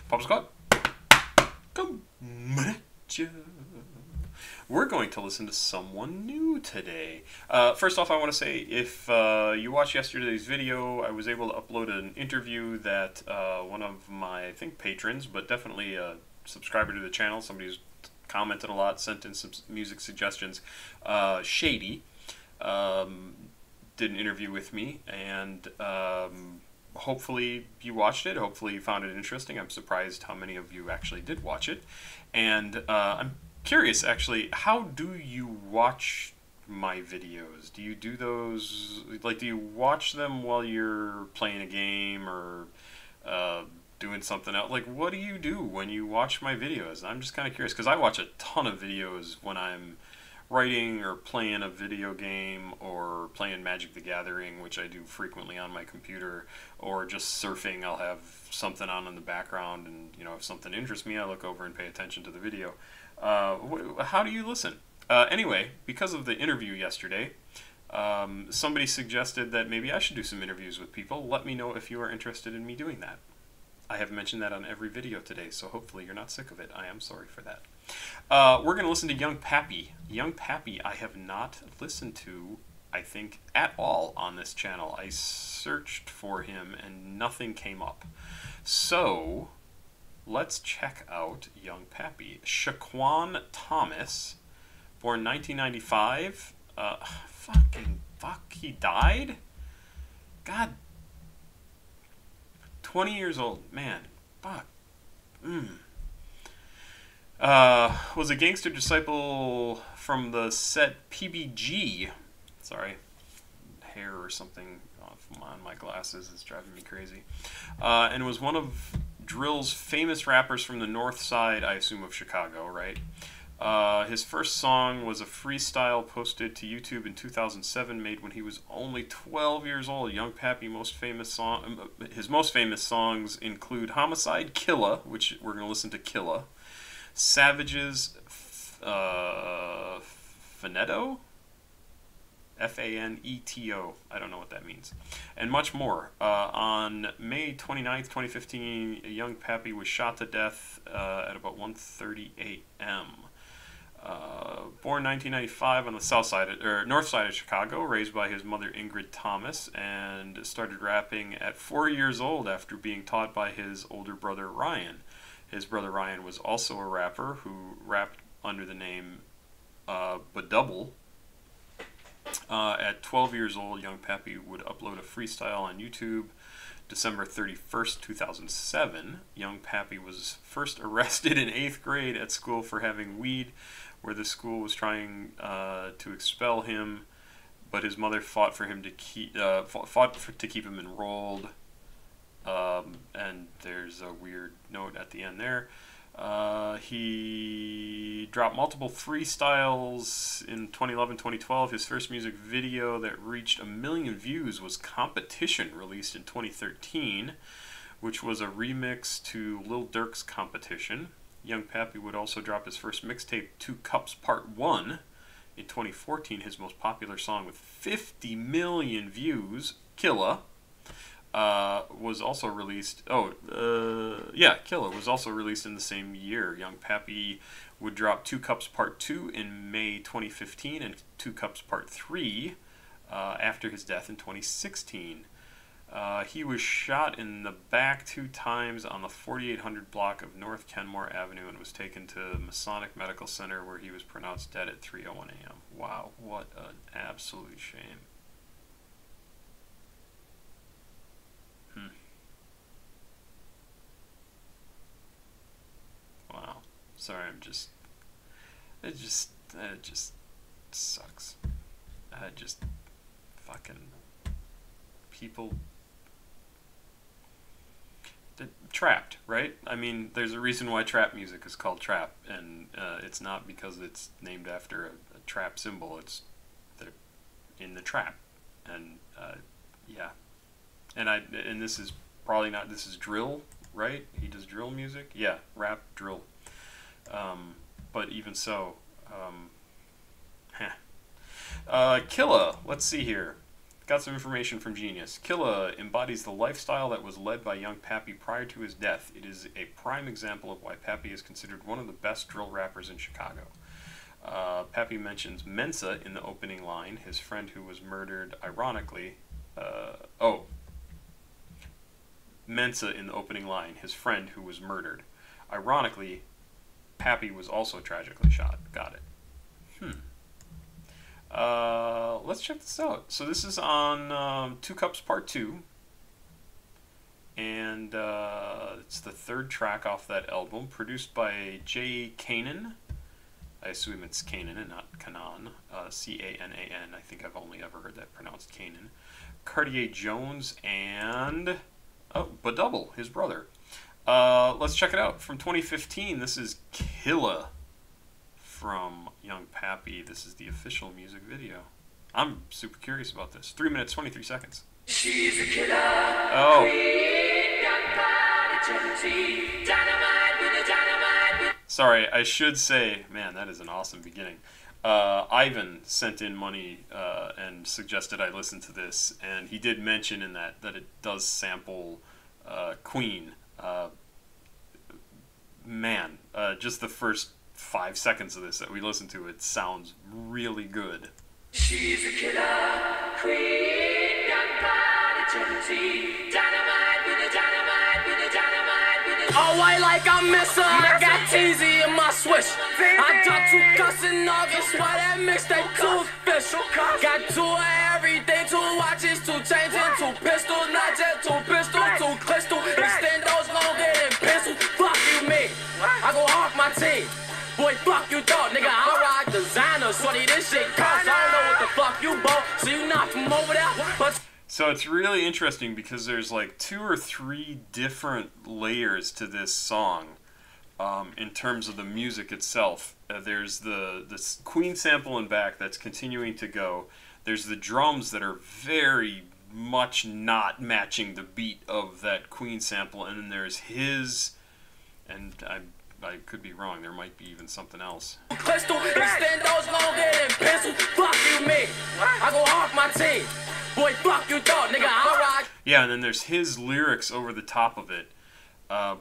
Papa Squat, come at ya. We're going to listen to someone new today. First off, I want to say, if you watched yesterday's video, I was able to upload an interview that one of my, I think, patrons, but definitely a subscriber to the channel, somebody who's commented a lot, sent in some music suggestions, Shady, did an interview with me, and hopefully you watched it. Hopefully you found it interesting. I'm surprised how many of you actually did watch it. And I'm curious, actually, how do you watch my videos? Do you do those, like, do you watch them while you're playing a game or doing something else? Like, what do you do when you watch my videos? I'm just kind of curious, because I watch a ton of videos when I'm writing or playing a video game or playing Magic the Gathering, which I do frequently on my computer, or just surfing. I'll have something on in the background, and if something interests me, I look over and pay attention to the video. How do you listen? Anyway, because of the interview yesterday, somebody suggested that maybe I should do some interviews with people. Let me know if you are interested in me doing that. I have mentioned that on every video today, so hopefully you're not sick of it. I am sorry for that. We're going to listen to Young Pappy. Young Pappy I have not listened to, I think, at all on this channel. I searched for him and nothing came up. So, let's check out Young Pappy. Shaquan Thomas, born 1995. Fuck, he died? God. 20 years old. Man, fuck. Was a gangster disciple from the set PBG. Sorry, hair or something on my glasses is driving me crazy. And was one of drill's famous rappers from the north side, I assume, of Chicago, right? His first song was a freestyle posted to YouTube in 2007, made when he was only 12 years old. Young Pappy his most famous songs include Homicide, Killa, which we're going to listen to Killa, Savage's Faneto, Faneto, I don't know what that means, and much more. On May 29th, 2015, Young Pappy was shot to death at about 1:30 a.m. Born 1995 on the north side of Chicago, raised by his mother Ingrid Thomas, and started rapping at 4 years old after being taught by his older brother Ryan. His brother Ryan was also a rapper who rapped under the name Badouble. At 12 years old, Young Pappy would upload a freestyle on YouTube. December 31st, 2007, Young Pappy was first arrested in 8th grade at school for having weed, where the school was trying to expel him, but his mother fought for him to keep him enrolled. And there's a weird note at the end there. He dropped multiple freestyles in 2011-2012. His first music video that reached 1 million views was Competition, released in 2013, which was a remix to Lil Durk's Competition. Young Pappy would also drop his first mixtape, 2 Cups Part 1, in 2014. His most popular song with 50 million views, Killa, was also released. Killa was also released in the same year. Young Pappy would drop 2 Cups Part 2 in May 2015 and 2 Cups Part 3 after his death in 2016. He was shot in the back 2 times on the 4800 block of North Kenmore Avenue and was taken to Masonic Medical Center, where he was pronounced dead at 3:01 a.m. Wow, what an absolute shame. Wow. Sorry, it just sucks. Fucking people trapped, right? I mean, there's a reason why trap music is called trap, and it's not because it's named after a trap symbol. It's they're in the trap, and yeah. And this is probably not. This is drill, right? He does drill music. Yeah, rap, drill. But even so, Killa. Let's see here. Got some information from Genius. Killa embodies the lifestyle that was led by young Pappy prior to his death. It is a prime example of why Pappy is considered one of the best drill rappers in Chicago. Pappy mentions Mensa in the opening line, his friend who was murdered, ironically. Mensa in the opening line, his friend who was murdered. Ironically, Pappy was also tragically shot. Got it. Let's check this out. So this is on 2 Cups Part 2. And it's the 3rd track off that album, produced by J. Kanan. I assume it's Kanan and not Kanan. C-A-N-A-N. I think I've only ever heard that pronounced Kanan. Cartier Jones and... Badouble, his brother. Let's check it out. From 2015, this is Killa from Young Pappy. This is the official music video. I'm super curious about this. 3 minutes, 23 seconds. She's a killer. Oh. Sorry, I should say, man, that is an awesome beginning. Ivan sent in money and suggested I listen to this, and he did mention in that it does sample Queen. Just the first 5 seconds of this that we listened to, it sounds really good. She's a killer queen, gunpowder Tennessee, dynamite with the dynamite with the dynamite with the. Oh, I like I miss her. I got teasy in my swish. I got 2 cuss in August. Why that mixtape too official? Got 2 of everything, 2 watches, 2 chains, and 2 pistols. Not just 2 pistols, 2 crystal. Extend those longer than pencils. Fuck you, me. I go off my team. Boy, fuck you thought, nigga, I rock designer. Shorty, this shit costs. I don't know what the fuck you bought, so you not from over there. But so it's really interesting because there's like 2 or 3 different layers to this song in terms of the music itself. There's the Queen sample in back that's continuing to go. There's the drums that are very much not matching the beat of that Queen sample, and then there's his, and I could be wrong. There might be even something else. Crystal, extend those longer than pencils. Fuck you, me. I go off my team. Boy, fuck you thought, nigga. I rock. Yeah, and then there's his lyrics over the top of it,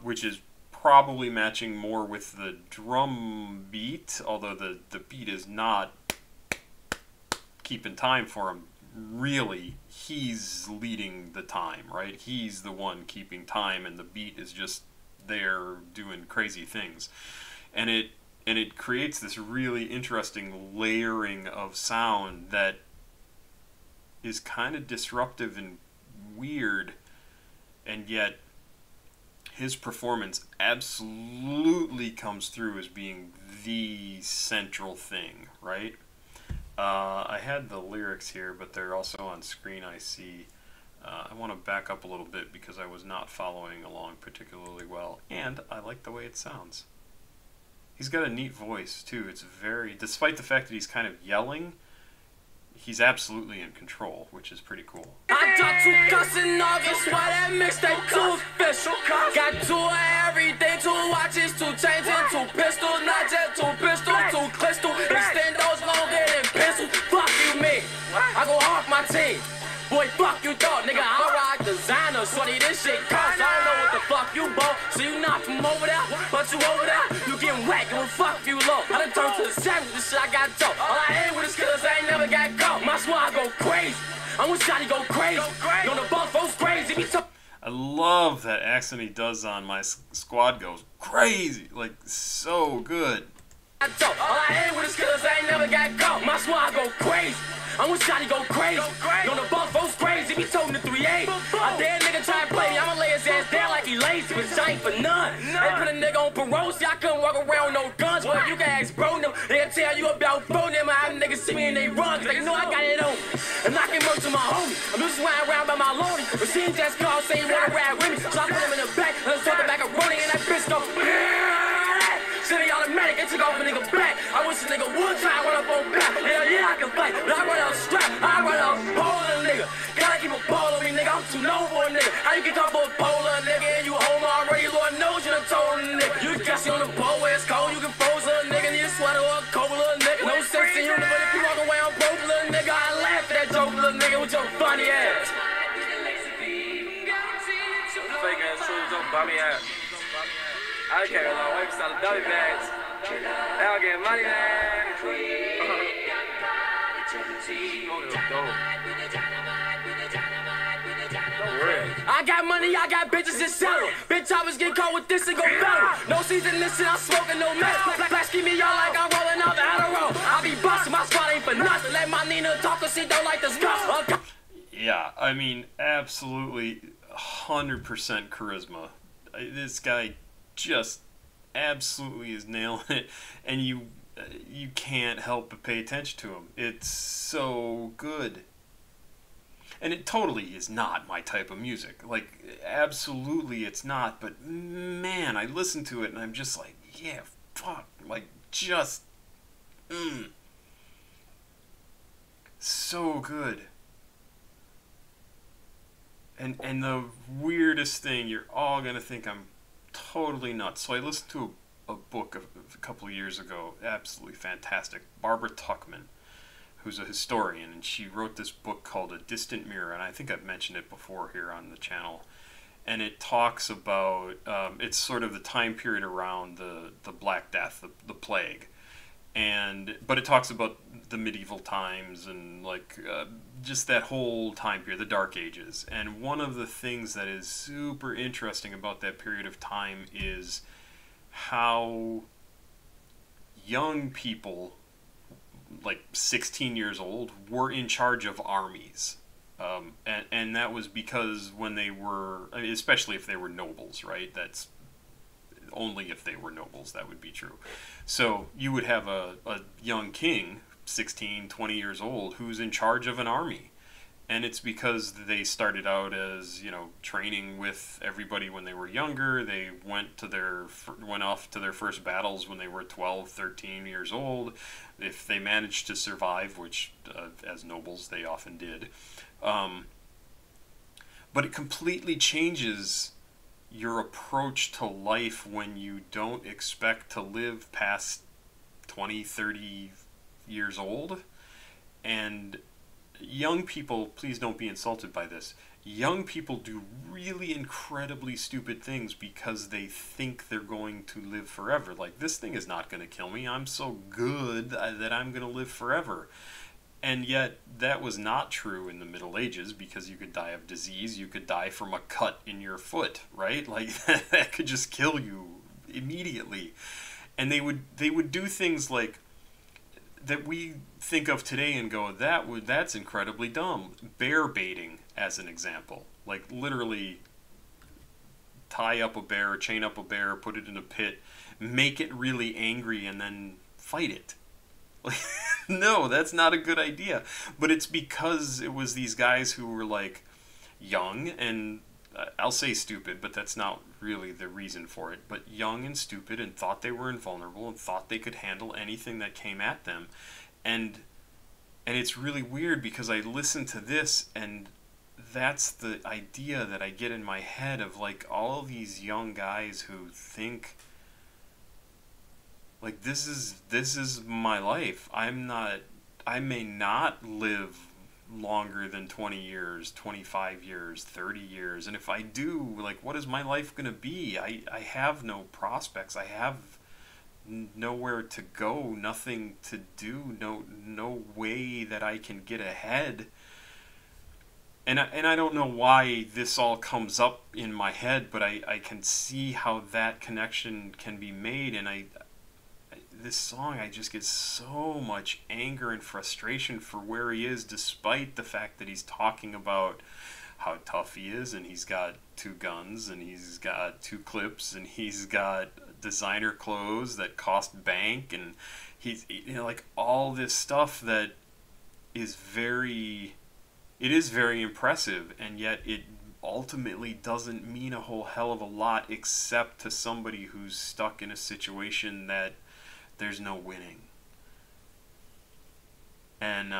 which is probably matching more with the drum beat, although the beat is not keeping time for him. Really, he's leading the time, right? He's the one keeping time, and the beat is just there doing crazy things, and it creates this really interesting layering of sound that is kind of disruptive and weird, and yet his performance absolutely comes through as being the central thing, right? I had the lyrics here, but they're also on screen, I see. I want to back up a little bit because I was not following along particularly well, and I like the way it sounds. He's got a neat voice, too. It's very, despite the fact that he's kind of yelling, he's absolutely in control, which is pretty cool. I got 2 cuss in August. Why that mixtape too official? Got 2 of everything, 2 watches, 2 chains, and 2 pistols. Not just 2 pistols, 2 crystal. Extend those longer than pencils. Fuck you, me. I go off my team. Boy, fuck you thought, nigga, I rock designer. Shorty, this shit costs. I don't know what the fuck you bought, so you not from over there, but you over there, you getting whacked, and fuck you low. I done turned to the savage, this shit I got dope. All I ain't with is killers, I ain't never got caught. My squad go crazy, I'm with Shotty go crazy. On the bus, folks crazy. I love that accent he does on My Squad Goes Crazy, like, so good. All I ain't with is killers, I ain't never got caught. My squad go crazy. I'm with Shotty go crazy. On the bus, folks crazy. Be toting the 3-8. I dare nigga try and play me. I'ma lay his ass down like he lazy, but I ain't for none. They put a nigga on parole, see I couldn't walk around with no guns. But you can ask bro them. They'll tell you about phone them. I have niggas see me and they run, cause they know I got it on. And I can murk to my homie. I'm just riding around by my loadie. But she just called saying you wanna ride with me. So I put him in the back. Let's talk the back of rolling and that bitch go. City automatic, it took off a nigga back. I wish a nigga would try and run up on back. Hell yeah, I can fight, but I run out strap. I run out pole on a nigga. Gotta keep a pole on me, nigga. I'm too low for a nigga. How you can come for a pole on a nigga and you home already? Lord knows you done told a nigga. You just on the pole where it's cold, you can froze a nigga. Need a sweater or a coat, little nigga. No sense in you, but if you walk away on broke, little nigga, I laugh at that joke, little nigga, with your funny Buy me out. I can't allow wait for some dummy bags. They don't get money, man. I got money, I got bitches and settle. Bitch, I was getting caught with this and go better. No season, listen, I'm smoking no mess. Flash keep me out like I'm rolling out the Adderall. I be busting, my spot ain't for nothing. Let my Nina talk, cause she don't like the stuff. Yeah, I mean, absolutely 100% charisma. This guy just absolutely is nailing it, and you can't help but pay attention to him. It's so good. And it totally is not my type of music. Like, absolutely it's not, but man, I listen to it and I'm just like, yeah, fuck, like, just, so good. And the weirdest thing, you're all gonna think I'm totally nuts. So I listened to a book a couple of years ago, absolutely fantastic. Barbara Tuchman, who's a historian, and she wrote this book called A Distant Mirror, and I think I've mentioned it before here on the channel. And it talks about, it's sort of the time period around the Black Death, the plague. But it talks about the medieval times and like just that whole time period, the Dark Ages. And one of the things that is super interesting about that period of time is how young people, like 16 years old, were in charge of armies. And that was because when they were, I mean, especially if they were nobles, right? That's only if they were nobles that would be true. So you would have a young king, 16, 20 years old, who's in charge of an army. And it's because they started out as, you know, training with everybody when they were younger. They went off to their first battles when they were 12, 13 years old. If they managed to survive, which as nobles they often did. But it completely changes your approach to life when you don't expect to live past 20, 30 years old. And young people, please don't be insulted by this, young people do really incredibly stupid things because they think they're going to live forever. Like, this thing is not going to kill me. I'm so good that I'm going to live forever. And yet, that was not true in the Middle Ages, because you could die of disease, you could die from a cut in your foot, right? Like, that could just kill you immediately. And they would do things like that we think of today and go, that's incredibly dumb. Bear baiting, as an example. Like, literally tie up a bear, chain up a bear, put it in a pit, make it really angry, and then fight it. Like, no, that's not a good idea. But it's because it was these guys who were, like, young and, I'll say stupid, but that's not really the reason for it, but young and stupid, and thought they were invulnerable and thought they could handle anything that came at them. And it's really weird because I listen to this, and that's the idea that I get in my head of, like, all of these young guys who think, like, this is my life. I may not live longer than 20 years, 25 years, 30 years. And if I do, like, what is my life going to be? I have no prospects. I have nowhere to go, nothing to do, no way that I can get ahead. And I don't know why this all comes up in my head, but I can see how that connection can be made. And this song, I just get so much anger and frustration for where he is, despite the fact that he's talking about how tough he is, and he's got 2 guns, and he's got 2 clips, and he's got designer clothes that cost bank, and he's, you know, like, all this stuff that is very impressive, and yet it ultimately doesn't mean a whole hell of a lot, except to somebody who's stuck in a situation that there's no winning. And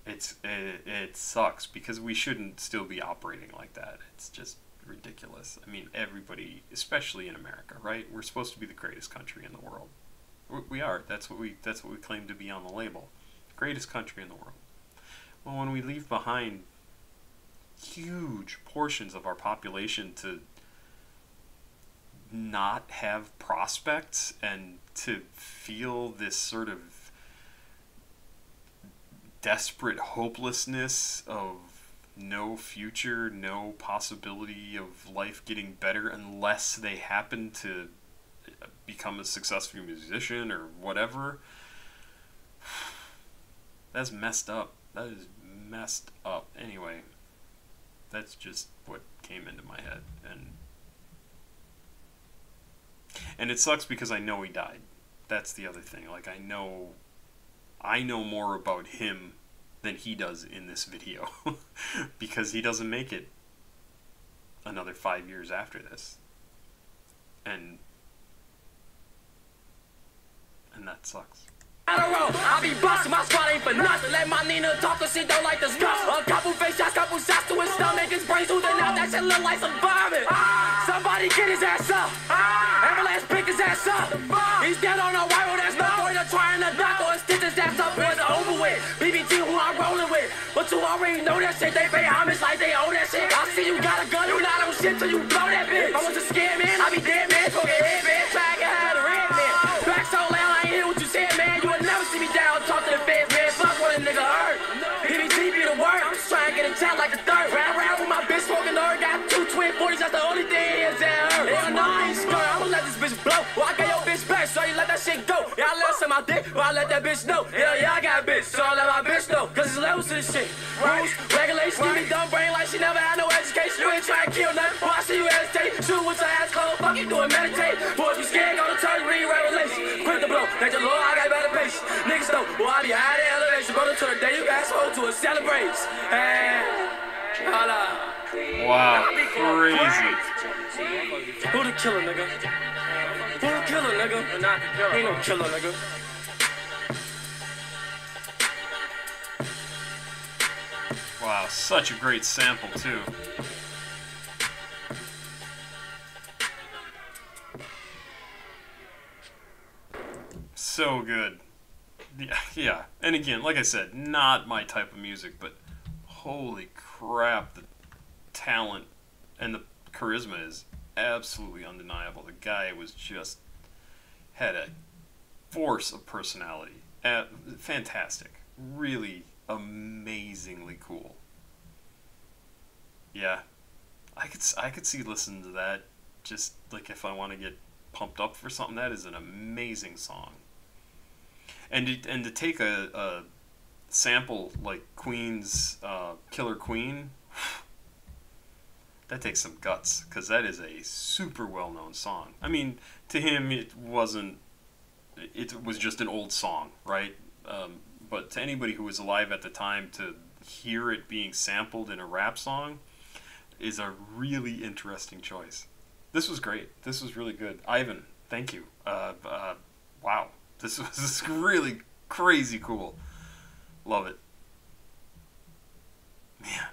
it sucks, because we shouldn't still be operating like that. It's just ridiculous. I mean, everybody, especially in America, right? We're supposed to be the greatest country in the world. We are. That's what we claim to be on the label. Greatest country in the world. Well, when we leave behind huge portions of our population to not have prospects and to feel this sort of desperate hopelessness of no future, no possibility of life getting better unless they happen to become a successful musician or whatever. That's messed up. That is messed up. Anyway, that's just what came into my head. And it sucks because I know he died. That's the other thing. Like, I know more about him than he does in this video. Because he doesn't make it another 5 years after this. And that sucks. I be bustin', my squad ain't for nothing. Let my Nina talk, cause she don't like the stuff. A couple face shots, couple shots to his stomach. His brains oozing out, that shit look like some vomit. Somebody get his ass up. Everlast pick his ass up. He's dead on arrival, there's no point of trying to knock or stitch his ass up. It's over with. BBT who I'm rolling with. But you already know that shit, they pay homage like they own that shit. I see you got a gun, you not on shit till you blow that bitch. I was a scared man, I be dead man, smoking head man, trying to hide a red man. Back so loud, I ain't hear what you said, man. You would never see me down, talk to the feds, man. Fuck what a nigga heard. PBT be the word, I'm just trying to get a chat like a third. Round round with my bitch smoking herb, got 2 twin 40s, that's the only thing is that herb. Hell no, I ain't scared, I'ma let this bitch blow. Well, I got your bitch back, so you let that shit go. Yeah, I let some my dick, but I let that bitch know. Hell yeah, I got a bitch, so I let my bitch know. Cause it's levels to this shit. Rules, regulations, give me dumb brain like she never had no education. You ain't trying to kill nothing, boy, I see you hesitate. Shoot with your ass closed, fuck you doing meditate. Boy, if you scared, go to church, read Revelation. Quit the blow, thank your Lord, I got better patience. Niggas know, boy, I be high in elevation. Brother to the day you got sold to a celebration. Hey, hold up. Wow, crazy. Who the killer, nigga? Who the killer, nigga? Not the killer. Ain't no killer, nigga. Wow, such a great sample, too. So good. Yeah. And again, like I said, not my type of music, but holy crap, the talent and the charisma is absolutely undeniable. The guy was just had a force of personality. Fantastic. Really amazingly cool. Yeah. I could see listening to that just like if I want to get pumped up for something. That is an amazing song. And to take a sample like Queen's Killer Queen, that takes some guts, because that is a super well-known song. I mean, to him it was just an old song, right? But to anybody who was alive at the time, to hear it being sampled in a rap song is a really interesting choice. This was great. This was really good. Ivan, thank you. Wow. This was really crazy cool. Love it. Man,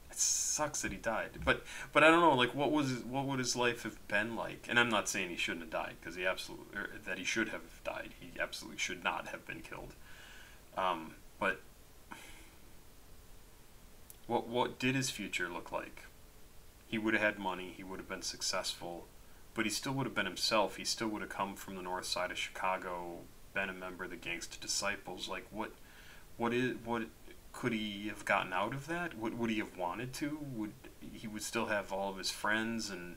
it sucks that he died. But I don't know, like, what would his life have been like? And I'm not saying he shouldn't have died, because that he should have died. He absolutely should not have been killed. But what did his future look like? He would have had money. He would have been successful. But he still would have been himself. He still would have come from the north side of Chicago, been a member of the Gangsta Disciples. Like, what could he have gotten out of that? Would he have wanted to? He would still have all of his friends and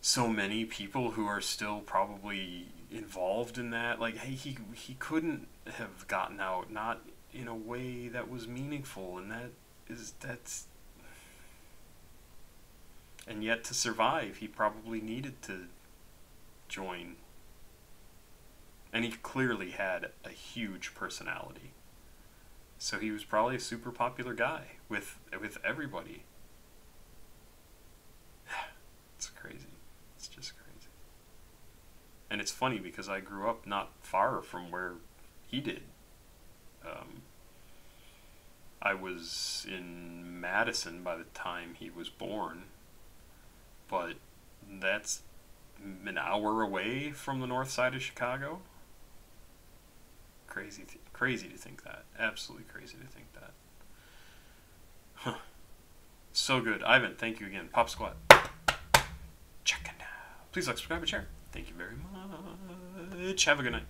so many people who are still probably involved in that. Like, hey, he couldn't have gotten out, not in a way that was meaningful, and that's. And yet, to survive, he probably needed to join. And he clearly had a huge personality. So he was probably a super popular guy with everybody. It's crazy. It's just crazy. And it's funny because I grew up not far from where he did. I was in Madison by the time he was born. But that's an hour away from the north side of Chicago. Crazy to think that. Absolutely crazy to think that. Huh. So good. Ivan, thank you again. Pop Squat. Check it out. Please like, subscribe, and share. Thank you very much. Have a good night.